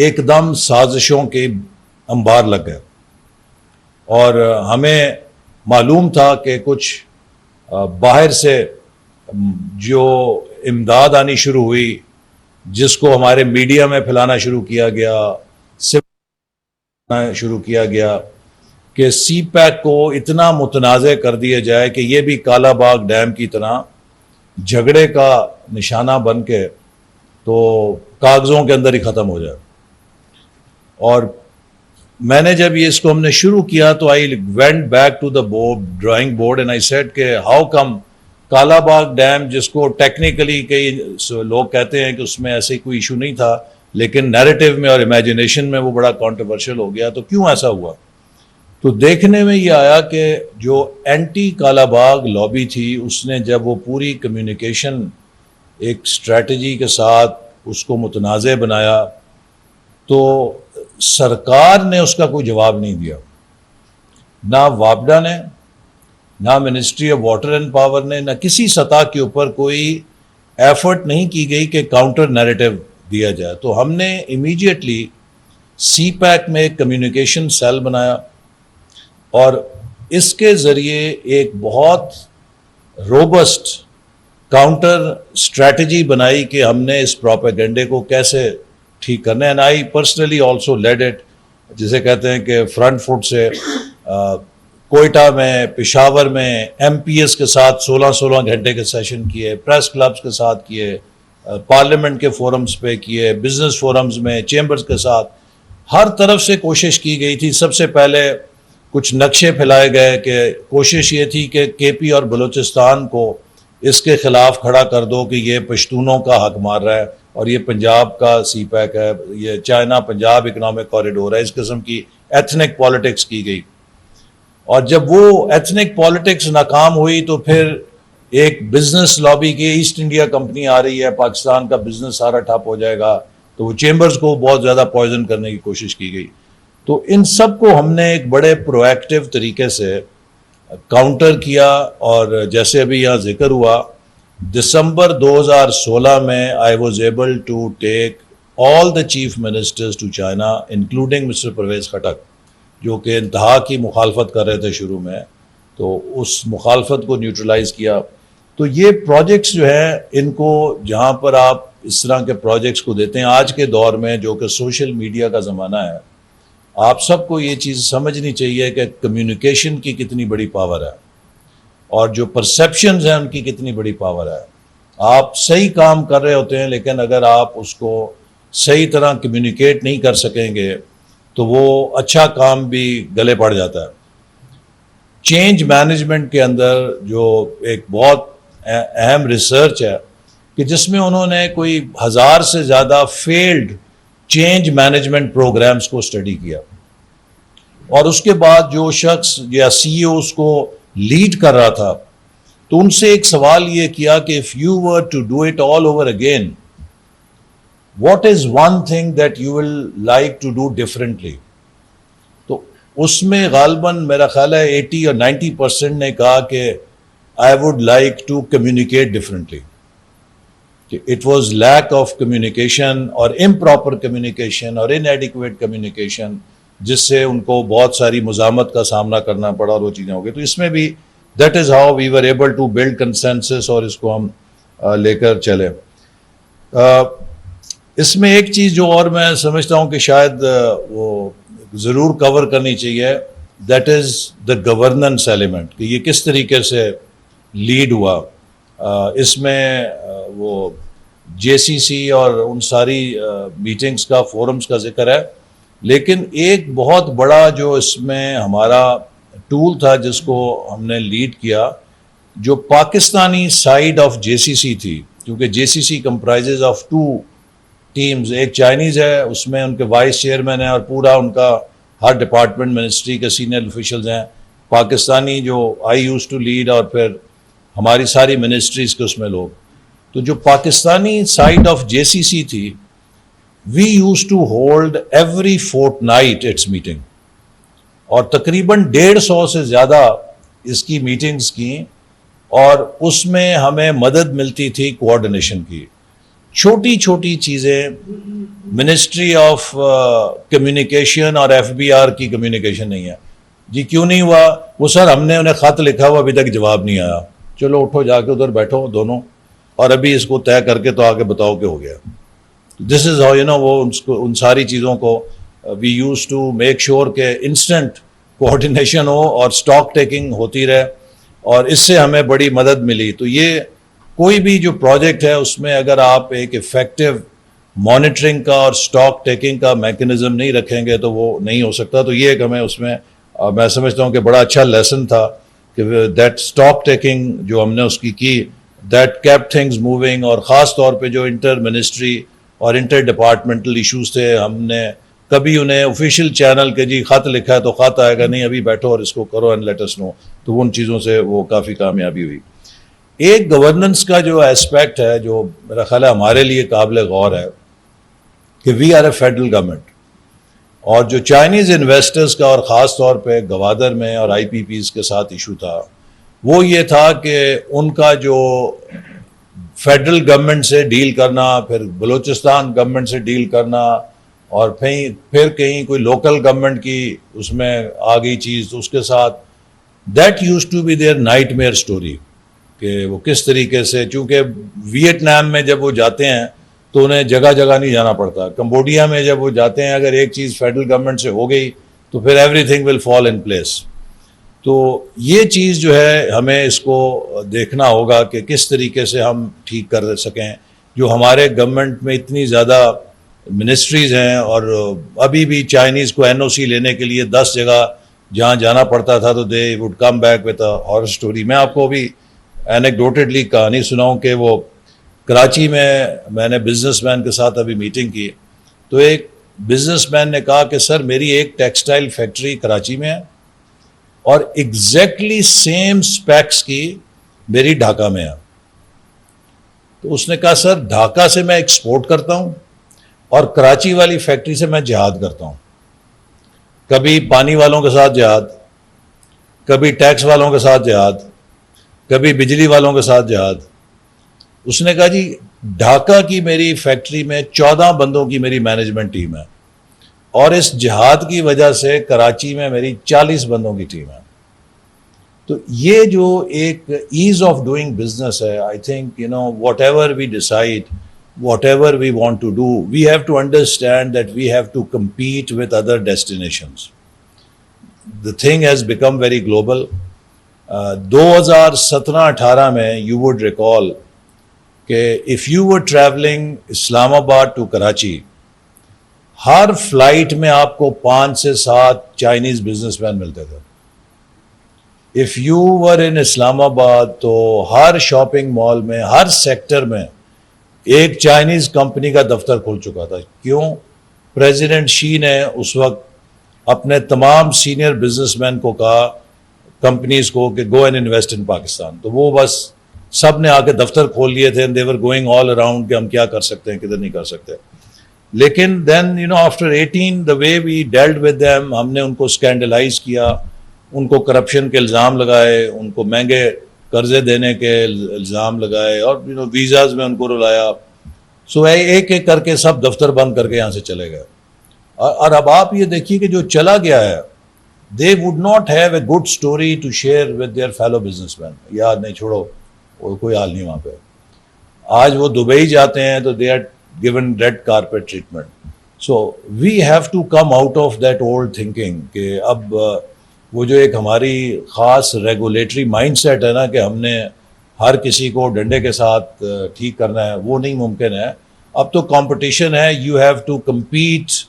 ایک دم سازشوں کے انبار لگ گئے، اور ہمیں معلوم تھا کہ کچھ باہر سے جو امداد آنی شروع ہوئی، جس کو ہمارے میڈیا میں پھیلانا شروع کیا گیا کہ سی پیک کو اتنا متنازع کر دیا جائے کہ یہ بھی کالا باغ ڈیم کی طرح جھگڑے کا نشانہ بن کے تو کاغذوں کے اندر ہی ختم ہو جائے. اور میں نے جب اس کو ہم نے شروع کیا تو I went back to the drawing board and I said کہ how come Kalabagh dam, جس کو ٹیکنیکلی کئی لوگ کہتے ہیں کہ اس میں ایسے کوئی ایشو نہیں تھا، لیکن نیریٹو میں اور امیجنیشن میں وہ بڑا کانٹروورشل ہو گیا، تو کیوں ایسا ہوا؟ تو دیکھنے میں یہ آیا کہ جو اینٹی کالا باغ لابی تھی، اس نے جب وہ پوری کمیونیکیشن ایک اسٹریٹجی کے ساتھ اس کو متنازع بنایا، تو سرکار نے اس کا کوئی جواب نہیں دیا، نہ وابڈا نے، نہ ministry of water and power نے، نہ کسی سطح کے اوپر کوئی ایفرٹ نہیں کی گئی کہ کاؤنٹر نیریٹو دیا جائے. تو ہم نے امیڈیٹلی سی پیک میں ایک کمیونیکیشن سیل بنایا، اور اس کے ذریعے ایک بہت روبسٹ کاؤنٹر اسٹریٹجی بنائی کہ ہم نے اس پروپیگنڈے کو کیسے ٹھیک کرنا ہے. And I personally also lead it, جسے کہتے ہیں کہ فرنٹ فٹ سے کوئٹہ میں، پشاور میں ایم پی ایس کے ساتھ 16 گھنٹے کے سیشن کیے، پریس کلبز کے ساتھ کیے، پارلیمنٹ کے فورمز پہ کیے، بزنس فورمز میں، چیمبرز کے ساتھ، ہر طرف سے کوشش کی گئی تھی. سب سے پہلے کچھ نقشے پھیلائے گئے کہ کوشش یہ تھی کہ کے پی اور بلوچستان کو اس کے خلاف کھڑا کر دو کہ یہ پشتونوں کا حق مار رہا ہے اور یہ پنجاب کا سی پیک ہے، یہ چائنا پنجاب اکنامک کوریڈور ہے. اس قسم کی ایتھنک پالیٹکس کی گئی، اور جب وہ ایتھنک پالیٹکس ناکام ہوئی تو پھر ایک بزنس لابی کی ایسٹ انڈیا کمپنی آ رہی ہے، پاکستان کا بزنس سارا ٹھپ ہو جائے گا، تو وہ چیمبرز کو بہت زیادہ پوائزن کرنے کی کوشش کی گئی. تو ان سب کو ہم نے ایک بڑے پرو ایکٹیو طریقے سے کاؤنٹر کیا. اور جیسے ابھی یہاں ذکر ہوا، دسمبر 2016 میں I was able to take all the chief ministers to China including mister Pervez Khattak, جو کہ انتہا کی مخالفت کر رہے تھے شروع میں، تو اس مخالفت کو نیوٹرلائز کیا. تو یہ پروجیکٹس جو ہیں، ان کو جہاں پر آپ اس طرح کے پروجیکٹس کو دیتے ہیں آج کے دور میں جو کہ سوشل میڈیا کا زمانہ ہے، آپ سب کو یہ چیز سمجھنی چاہیے کہ کمیونیکیشن کی کتنی بڑی پاور ہے، اور جو پرسیپشنز ہیں ان کی کتنی بڑی پاور ہے. آپ صحیح کام کر رہے ہوتے ہیں، لیکن اگر آپ اس کو صحیح طرح کمیونیکیٹ نہیں کر سکیں گے تو وہ اچھا کام بھی گلے پڑ جاتا ہے. چینج مینجمنٹ کے اندر جو ایک بہت اہم ریسرچ ہے کہ جس میں انہوں نے کوئی 1000 سے زیادہ فیلڈ چینج مینجمنٹ پروگرامز کو اسٹڈی کیا، اور اس کے بعد جو شخص یا سی ای او اس کو لیڈ کر رہا تھا تو ان سے ایک سوال یہ کیا کہ if you were to do it all over again, what is one thing that you will like to do differently؟ تو اس میں غالباً میرا خیال ہے 80 اور 90% نے کہا کہ I would like to communicate differently. It was lack of communication اور improper communication اور inadequate communication جس سے ان کو بہت ساری مزاحمت کا سامنا کرنا پڑا اور وہ چیزیں ہو گئی. تو اس میں بھی that is how we were able to build consensus اور اس کو ہم لے کر چلے. اس میں ایک چیز جو اور میں سمجھتا ہوں کہ شاید وہ ضرور کور کرنی چاہیے، that is the governance element، کہ یہ کس طریقے سے لیڈ ہوا. اس میں وہ جے سی سی اور ان ساری میٹنگز کا، فورمز کا ذکر ہے، لیکن ایک بہت بڑا جو اس میں ہمارا ٹول تھا جس کو ہم نے لیڈ کیا، جو Pakistani side of J C C تھی، کیونکہ جے سی سی کمپرائزز آف 2 ٹیمز، ایک چائنیز ہے، اس میں ان کے وائس چیئرمین ہیں اور پورا ان کا ہر ڈپارٹمنٹ منسٹری کے سینئر آفیشلز ہیں، پاکستانی جو آئی یوز ٹو لیڈ، اور پھر ہماری ساری منسٹریز کے اس میں لوگ. تو جو Pakistani side of J C C تھی، we use to hold every fortnight its meeting, اور تقریباً 150 سے زیادہ اس کی میٹنگز کی، اور اس میں ہمیں مدد ملتی تھی کوآرڈینیشن کی. چھوٹی چھوٹی چیزیں منسٹری آف کمیونیکیشن اور ایف بی آر کی کمیونیکیشن نہیں ہے. جی کیوں نہیں ہوا؟ وہ سر ہم نے انہیں خط لکھا ہوا ابھی تک جواب نہیں آیا. چلو اٹھو جا کے ادھر بیٹھو دونوں اور ابھی اس کو طے کر کے تو آگے بتاؤ کہ ہو گیا. دس از ہاؤ یو نو وہ ان ساری چیزوں کو we use to make sure کہ انسٹنٹ کوآرڈینیشن ہو اور اسٹاک ٹیکنگ ہوتی رہے, اور اس سے ہمیں بڑی مدد ملی. تو یہ کوئی بھی جو پروجیکٹ ہے اس میں اگر آپ ایک افیکٹو مانیٹرنگ کا اور اسٹاک ٹیکنگ کا میکنزم نہیں رکھیں گے تو وہ نہیں ہو سکتا. تو یہ ایک ہمیں اس میں سمجھتا ہوں کہ بڑا اچھا لیسن تھا کہ دیٹ اسٹاک ٹیکنگ جو ہم نے اس کی دیٹ کیپ تھنگز موونگ. اور خاص طور پہ جو انٹر منسٹری اور انٹر ڈپارٹمنٹل ایشوز تھے, ہم نے کبھی انہیں آفیشیل چینل کے جی خط لکھا ہے تو خط آئے گا نہیں, ابھی بیٹھو اور اس کو کرو اینڈ لیٹ اس نو. تو ان چیزوں سے وہ کافی کامیابی ہوئی. ایک گورننس کا جو اسپیکٹ ہے جو میرا خیال ہے ہمارے لیے قابل غور ہے کہ we are a federal government, اور جو چائنیز انویسٹرز کا اور خاص طور پہ گوادر میں اور آئی پی پیز کے ساتھ ایشو تھا وہ یہ تھا کہ ان کا جو فیڈرل گورنمنٹ سے ڈیل کرنا, پھر بلوچستان گورنمنٹ سے ڈیل کرنا, اور پھر کہیں کوئی لوکل گورنمنٹ کی اس میں آ گئی چیز, تو اس کے ساتھ that use to be there nightmare story کہ وہ کس طریقے سے, چونکہ ویٹنام میں جب وہ جاتے ہیں تو انہیں جگہ جگہ نہیں جانا پڑتا, کمبوڈیا میں جب وہ جاتے ہیں اگر ایک چیز فیڈرل گورنمنٹ سے ہو گئی تو پھر every thing will fall in place. تو یہ چیز جو ہے ہمیں اس کو دیکھنا ہوگا کہ کس طریقے سے ہم ٹھیک کر سکیں. جو ہمارے گورنمنٹ میں اتنی زیادہ منسٹریز ہیں, اور ابھی بھی چائنیز کو این او سی لینے کے لیے 10 جگہ جہاں جانا پڑتا تھا تو they would come back with a horror story. میں آپ کو ابھی اینیکڈوٹڈلی کہانی سناؤں کہ وہ کراچی میں نے بزنس مین کے ساتھ ابھی میٹنگ کی, تو ایک بزنس مین نے کہا کہ سر میری ایک ٹیکسٹائل فیکٹری کراچی میں ہے اور ایگزیکٹلی سیم اسپیکس کی میری ڈھاکہ میں ہے. تو اس نے کہا سر ڈھاکہ سے میں ایکسپورٹ کرتا ہوں اور کراچی والی فیکٹری سے میں جہاد کرتا ہوں, کبھی پانی والوں کے ساتھ جہاد, کبھی ٹیکس والوں کے ساتھ جہاد, کبھی بجلی والوں کے ساتھ جہاد. اس نے کہا جی ڈھاکہ کی میری فیکٹری میں 14 بندوں کی میری مینجمنٹ ٹیم ہے, اور اس جہاد کی وجہ سے کراچی میں میری 40 بندوں کی ٹیم ہے. تو یہ جو ایک ایز آف ڈوئنگ بزنس ہے, I think you know whatever we decide, whatever we want to do, we have to understand that we have to compete with other destinations. The thing has become very global. 2017-18 میں you would recall کہ if you were traveling اسلام آباد to Karachi, Hare flight میں آپ کو 5 سے 7 Chinese business man ملتے تھے. if you were in اسلام آباد تو ہر شاپنگ مال میں, ہر سیکٹر میں ایک چائنیز کمپنی کا دفتر کھل چکا تھا. کیوں؟ پریزیڈنٹ شی نے اس وقت اپنے تمام سینئر بزنس مین کو کہا, کمپنیز کو, کہ go and invest in Pakistan. تو وہ بس سب نے آ کے دفتر کھول لیے تھے, دے ور گوئنگ آل اراؤنڈ کہ ہم کیا کر سکتے ہیں, کدھر نہیں کر سکتے. لیکن then you know after 18 the way we dealed with them, ہم نے ان کو اسکینڈلائز کیا, ان کو کرپشن کے الزام لگائے, ان کو مہنگے قرضے دینے کے الزام لگائے, اور یو نو ویزاز میں ان کو رلایا. سو ایک ایک کر کے سب دفتر بند کر کے یہاں سے چلے گئے. اور اب آپ یہ دیکھیے کہ جو چلا گیا ہے, they would not have a good story to share with their fellow businessmen. یار نہیں چھوڑو, وہ کوئی حال نہیں وہاں پہ. آج وہ دبئی جاتے ہیں تو they are given red carpet treatment. So we have to come out of that old thinking کہ اب وہ جو ایک ہماری خاص ریگولیٹری مائنڈ سیٹ ہے نا کہ ہم نے ہر کسی کو ڈنڈے کے ساتھ ٹھیک کرنا ہے, وہ نہیں ممکن ہے. اب تو کمپٹیشن ہے, you have to compete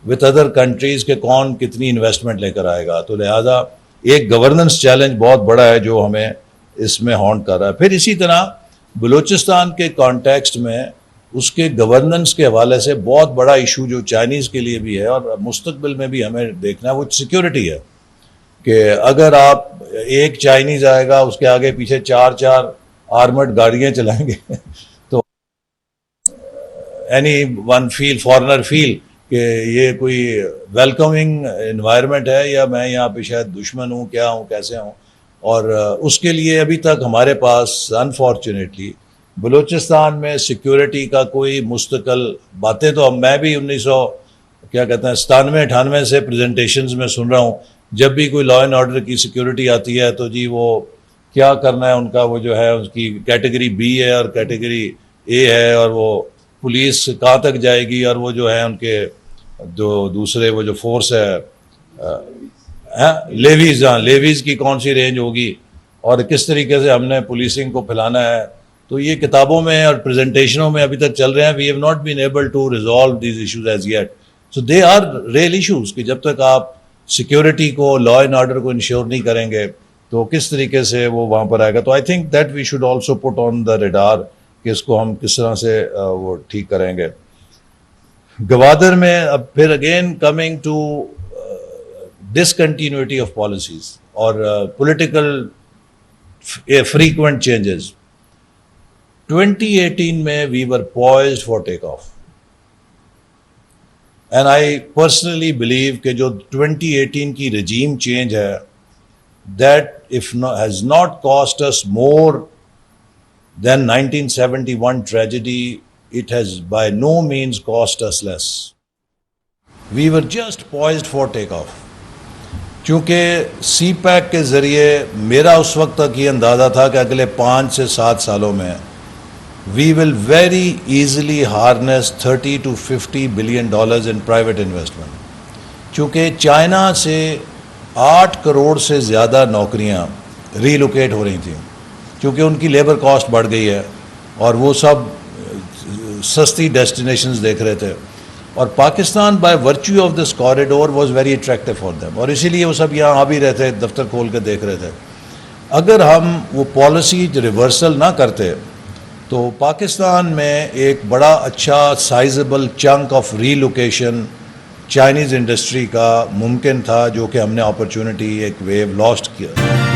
with other countries کہ کون کتنی انویسٹمنٹ لے کر آئے گا. تو لہٰذا ایک گورننس چیلنج بہت بڑا ہے جو ہمیں اس میں ہانٹ کر رہا ہے. پھر اسی طرح بلوچستان کے کانٹیکسٹ میں اس کے گورننس کے حوالے سے بہت بڑا ایشو جو چائنیز کے لیے بھی ہے اور مستقبل میں بھی ہمیں دیکھنا ہے, وہ سیکیورٹی ہے. کہ اگر آپ ایک چائنیز آئے گا, اس کے آگے پیچھے 4 آرمڈ گاڑیاں چلائیں گے تو اینی ون فارنر فیل کہ یہ کوئی ویلکمنگ انوائرمنٹ ہے یا میں یہاں پہ شاید دشمن ہوں, کیا ہوں, کیسے ہوں. اور اس کے لیے ابھی تک ہمارے پاس انفارچونیٹلی بلوچستان میں سیکیورٹی کا کوئی مستقل باتیں تو میں بھی 97-98 سے پریزنٹیشنز میں سن رہا ہوں. جب بھی کوئی لا اینڈ آرڈر کی سیکیورٹی آتی ہے تو جی وہ کیا کرنا ہے ان کا، وہ جو ہے اس کی کیٹیگری بی ہے اور کیٹیگری اے ہے، اور وہ پولیس کہاں تک جائے گی، اور وہ جو ہے ان کے جو دوسرے وہ جو فورس ہے لیویز کی کون سی رینج ہوگی، اور کس طریقے سے ہم نے پولیسنگ کو پھیلانا ہے. تو یہ کتابوں میں اور پریزنٹیشنوں میں ابھی تک چل رہے ہیں. We have not been able to resolve these issues as yet. So they are real issues کہ جب تک آپ سیکیورٹی کو، لا اینڈ آرڈر کو انشور نہیں کریں گے تو کس طریقے سے وہ وہاں پر آئے گا. تو I think that we should also put on the radar کہ اس کو ہم کس طرح سے وہ ٹھیک کریں گے. گوادر میں اب پھر again coming to discontinuity of policies اور پولیٹیکل frequent changes. 2018 میں we were poised for take off. And I personally believe کہ جو 2018 کی regime change ہے that has not cost us more than 1971 tragedy, it has by no means cost us less. We were just poised for take off. چونکہ سی pack کے ذریعے میرا اس وقت تک یہ اندازہ تھا کہ اگلے 5 سے 7 سالوں میں we will very easily harness $30 to $50 billion in private investment. چونکہ چائنا سے 8 کروڑ سے زیادہ نوکریاں ری لوکیٹ ہو رہی تھیں، چونکہ ان کی لیبر کاسٹ بڑھ گئی ہے اور وہ سب سستی ڈیسٹینیشنز دیکھ رہے تھے. اور Pakistan by virtue of this corridor was very attractive for them, اور اسی لیے وہ سب یہاں آ بھی رہے تھے، دفتر کھول کے دیکھ رہے تھے. اگر ہم وہ پالیسی ریورسل نہ کرتے تو پاکستان میں ایک بڑا اچھا sizeable chunk of relocation Chinese industry کا ممکن تھا، جو کہ ہم نے اپرچونٹی ایک ویو لاسٹ کیا.